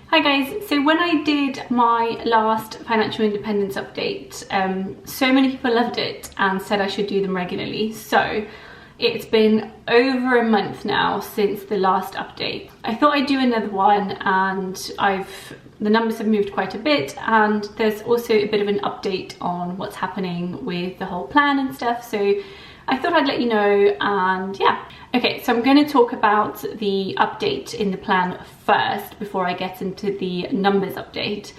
Hi guys, so when I did my last financial independence update, so many people loved it and said I should do them regularly. So it's been over a month now since the last update. I thought I'd do another one, and the numbers have moved quite a bit, and there's also a bit of an update on what's happening with the whole plan and stuff. So I thought I'd let you know, and yeah. Okay, so I'm going to talk about the update in the plan first before I get into the numbers update.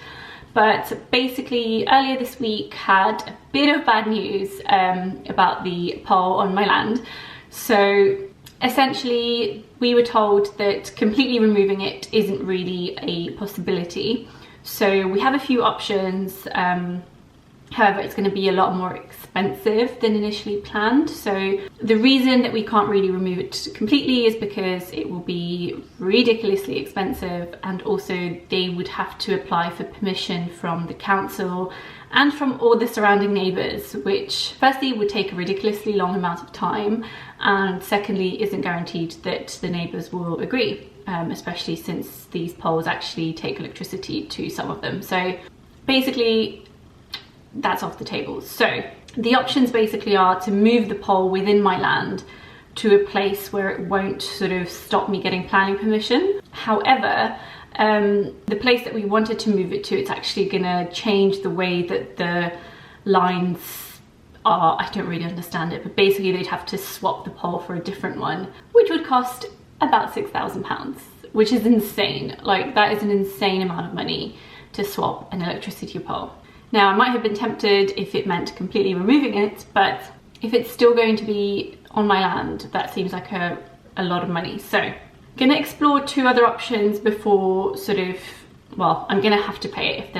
But basically, earlier this week had a bit of bad news about the pole on my land. So essentially, we were told that completely removing it isn't really a possibility. So we have a few options. However, it's going to be a lot more expensive than initially planned. So the reason that we can't really remove it completely is because it will be ridiculously expensive, and also they would have to apply for permission from the council and from all the surrounding neighbours, which firstly would take a ridiculously long amount of time, and secondly isn't guaranteed that the neighbours will agree, especially since these poles actually take electricity to some of them. So basically, that's off the table. So the options basically are to move the pole within my land to a place where it won't sort of stop me getting planning permission. However, the place that we wanted to move it to, it's actually gonna change the way that the lines are. I don't really understand it, but basically they'd have to swap the pole for a different one, which would cost about £6,000, which is insane. Like, that is an insane amount of money to swap an electricity pole. Now, I might have been tempted if it meant completely removing it, but if it's still going to be on my land, that seems like a lot of money. So I'm gonna explore two other options before sort of, well, I'm gonna have to pay it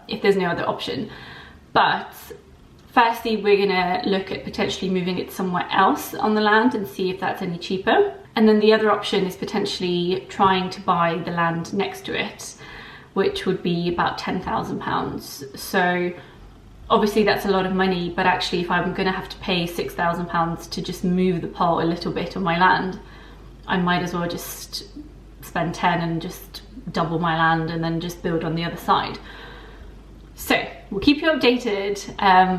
if there's no other option. But firstly, we're gonna look at potentially moving it somewhere else on the land and see if that's any cheaper. And then the other option is potentially trying to buy the land next to it, which would be about £10,000. So obviously that's a lot of money, but actually if I'm gonna have to pay £6,000 to just move the pole a little bit on my land, I might as well just spend 10 and just double my land and then just build on the other side. So we'll keep you updated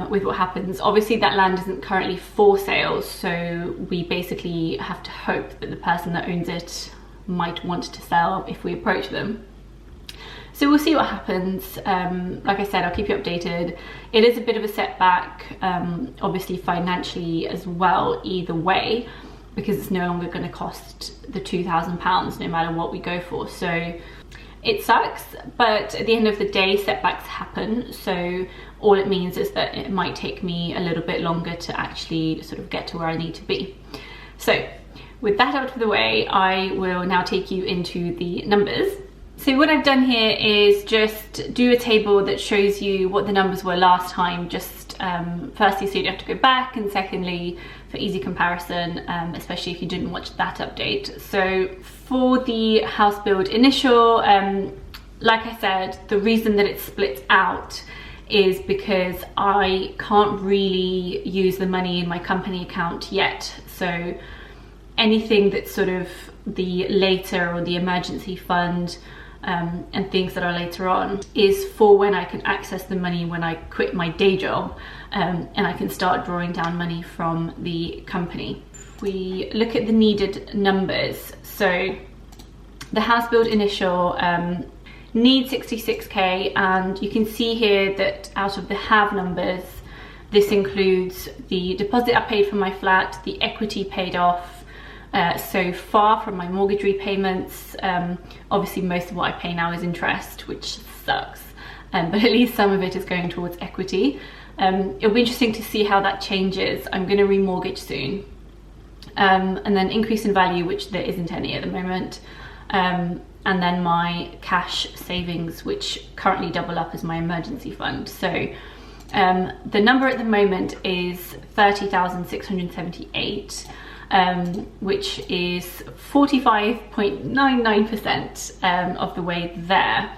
with what happens. Obviously that land isn't currently for sale, so we basically have to hope that the person that owns it might want to sell if we approach them. So we'll see what happens. Like I said, I'll keep you updated. It is a bit of a setback, obviously financially as well, either way, because it's no longer going to cost the £2,000 no matter what we go for. So it sucks, but at the end of the day, setbacks happen. So all it means is that it might take me a little bit longer to actually sort of get to where I need to be. So with that out of the way, I will now take you into the numbers. So what I've done here is just do a table that shows you what the numbers were last time, just firstly so you don't have to go back, and secondly for easy comparison, especially if you didn't watch that update. So for the house build initial, like I said, the reason that it's split out is because I can't really use the money in my company account yet. So anything that's sort of the later or the emergency fund, and things that are later on, is for when I can access the money when I quit my day job, and I can start drawing down money from the company. If we look at the needed numbers, so the house build initial needs 66k, and you can see here that out of the have numbers, this includes the deposit I paid for my flat, the equity paid off so far from my mortgage repayments. Obviously most of what I pay now is interest, which sucks, but at least some of it is going towards equity. It'll be interesting to see how that changes. I'm going to remortgage soon, and then increase in value, which there isn't any at the moment, and then my cash savings, which currently double up as my emergency fund. So the number at the moment is 30,678. Which is 45.99% of the way there.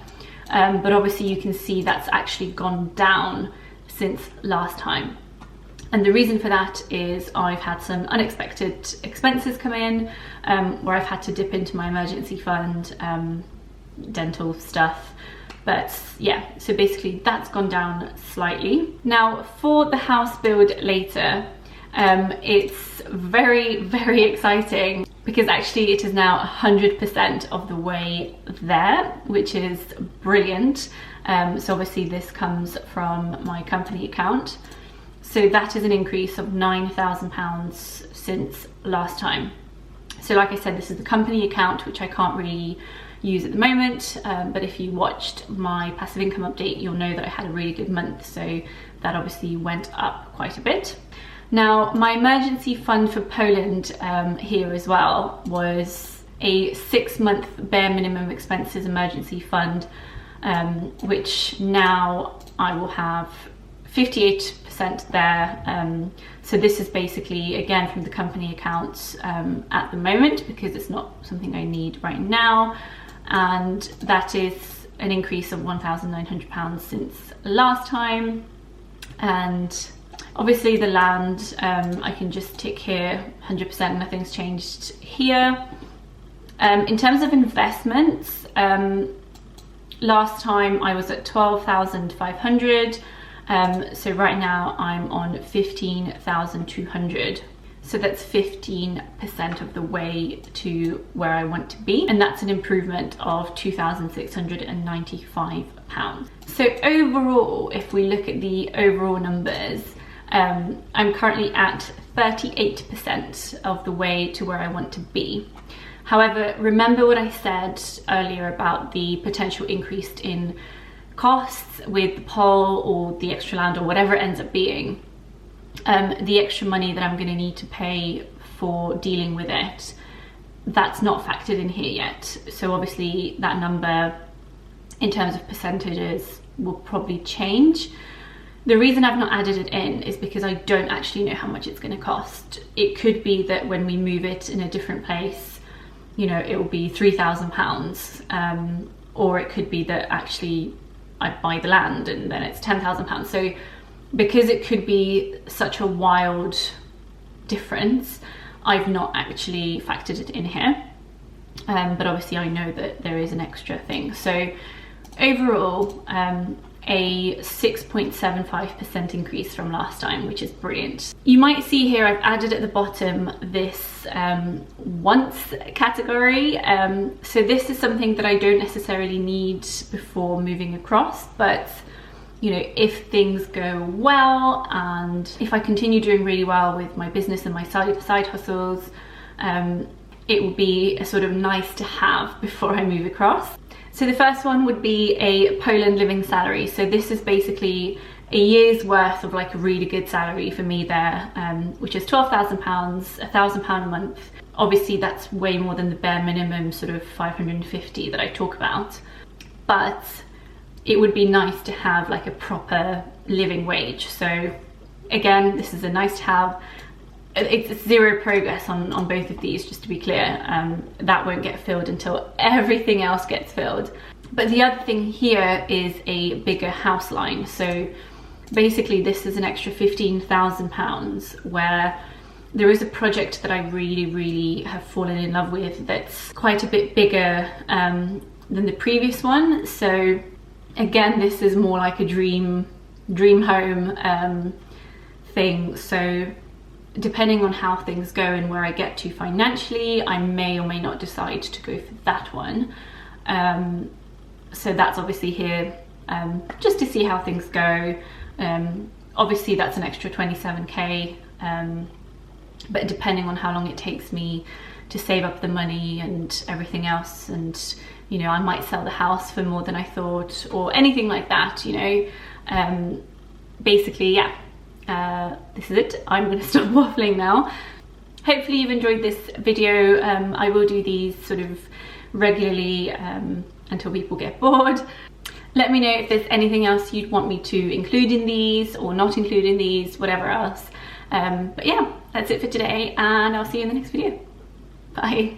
But obviously you can see that's actually gone down since last time. And the reason for that is I've had some unexpected expenses come in, where I've had to dip into my emergency fund dental stuff. But yeah, so basically that's gone down slightly. Now for the house build later, it's very, very exciting because actually it is now 100% of the way there, which is brilliant. So obviously this comes from my company account. So that is an increase of £9,000 since last time. So like I said, this is the company account, which I can't really use at the moment, but if you watched my passive income update, you'll know that I had a really good month, so that obviously went up quite a bit. Now my emergency fund for Poland here as well was a 6-month bare minimum expenses emergency fund, which now I will have 58% there. So this is basically again from the company accounts at the moment, because it's not something I need right now, and that is an increase of £1,900 since last time. And obviously the land, I can just tick here 100%, nothing's changed here. In terms of investments, last time I was at 12,500. So right now I'm on 15,200. So that's 15% of the way to where I want to be. And that's an improvement of £2,695. So overall, if we look at the overall numbers, I'm currently at 38% of the way to where I want to be. However, remember what I said earlier about the potential increase in costs with the pole or the extra land or whatever it ends up being. The extra money that I'm going to need to pay for dealing with it, that's not factored in here yet. So obviously that number in terms of percentages will probably change. The reason I've not added it in is because I don't actually know how much it's going to cost. It could be that when we move it in a different place, you know, it will be £3,000, or it could be that actually I buy the land and then it's £10,000. So because it could be such a wild difference, I've not actually factored it in here. But obviously I know that there is an extra thing. So overall, a 6.75% increase from last time, which is brilliant. You might see here I've added at the bottom this once category. So this is something that I don't necessarily need before moving across, but you know, if things go well and if I continue doing really well with my business and my side hustles, it will be a sort of nice to have before I move across. So the first one would be a Poland living salary. So this is basically a year's worth of like a really good salary for me there, which is £12,000, £1,000 a month. Obviously that's way more than the bare minimum sort of 550 that I talk about, but it would be nice to have like a proper living wage. So again, this is a nice to have. It's zero progress on both of these, just to be clear. That won't get filled until everything else gets filled. But the other thing here is a bigger house line. So basically this is an extra £15,000 where there is a project that I really have fallen in love with that's quite a bit bigger than the previous one. So again, this is more like a dream home thing. So depending on how things go and where I get to financially, I may or may not decide to go for that one. So that's obviously here just to see how things go. Obviously that's an extra 27k, but depending on how long it takes me to save up the money and everything else, and you know, I might sell the house for more than I thought or anything like that, you know. Basically, yeah. This is it. I'm going to stop waffling now. Hopefully you've enjoyed this video. I will do these sort of regularly until people get bored. Let me know if there's anything else you'd want me to include in these or not include in these, whatever else. But yeah, that's it for today, and I'll see you in the next video. Bye.